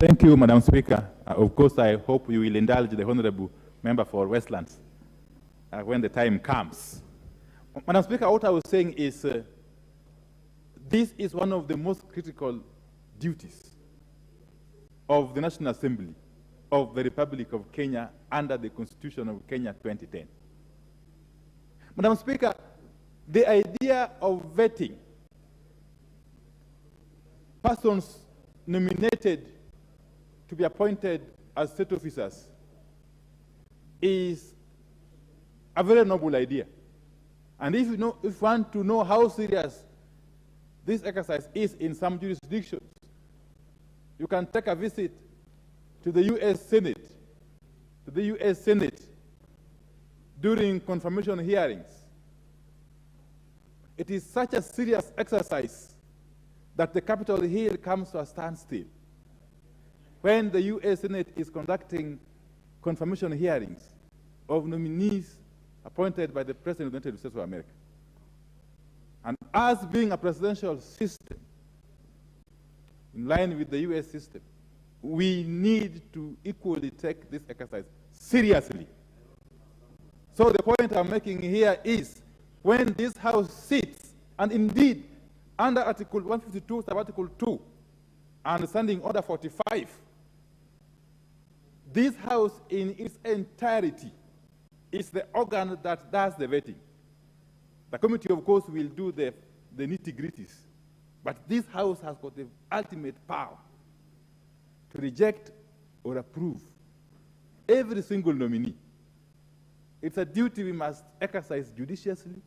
Thank you, Madam Speaker. Of course, I hope you will indulge the Honorable Member for Westlands when the time comes. Madam Speaker, what I was saying is this is one of the most critical duties of the National Assembly of the Republic of Kenya under the Constitution of Kenya 2010. Madam Speaker, the idea of vetting persons nominated to be appointed as state officers is a very noble idea. And if you want to know how serious this exercise is in some jurisdictions, you can take a visit to the U.S. Senate, during confirmation hearings. It is such a serious exercise that the Capitol Hill comes to a standstill when the U.S. Senate is conducting confirmation hearings of nominees appointed by the President of the United States of America. And us being a presidential system, in line with the U.S. system, we need to equally take this exercise seriously. So the point I'm making here is, when this House sits, and indeed, under Article 152, Article 2, and Standing Order 45, this House in its entirety is the organ that does the vetting. The committee, of course, will do the nitty-gritties, but this House has got the ultimate power to reject or approve every single nominee. It's a duty we must exercise judiciously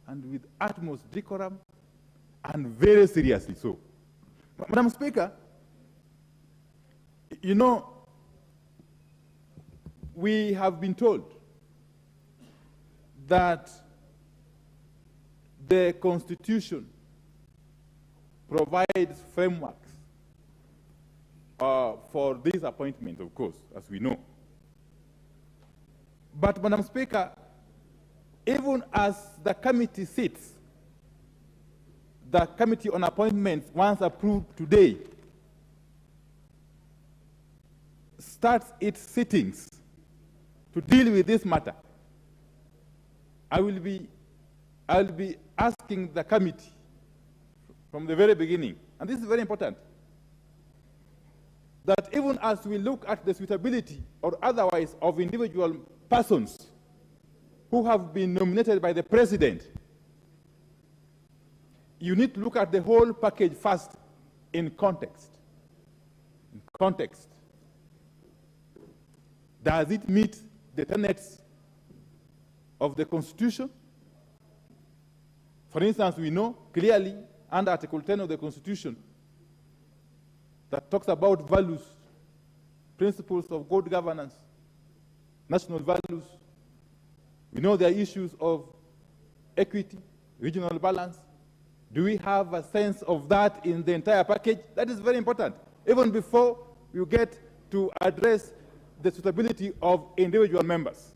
and with utmost decorum and very seriously so. Madam Speaker, you know, we have been told that the Constitution provides frameworks for this appointment, of course, as we know. But, Madam Speaker, even as the committee sits, the Committee on Appointments, once approved today, starts its sittings to deal with this matter, I will be asking the committee from the very beginning, and this is very important, that even as we look at the suitability or otherwise of individual persons who have been nominated by the President, you need to look at the whole package first in context. In context. Does it meet the tenets of the Constitution? For instance, we know clearly under Article 10 of the Constitution that talks about values, principles of good governance, national values. We know there are issues of equity, regional balance. Do we have a sense of that in the entire package? That is very important, even before you get to address the suitability of individual members.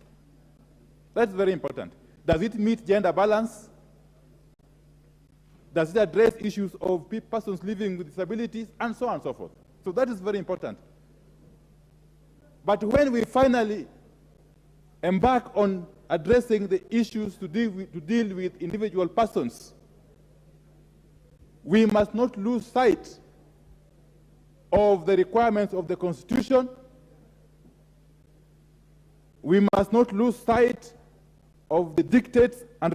That's very important. Does it meet gender balance? Does it address issues of persons living with disabilities, and so on and so forth? So that is very important. But when we finally embark on addressing the issues to deal with individual persons, we must not lose sight of the requirements of the Constitution. We must not lose sight of the dictates and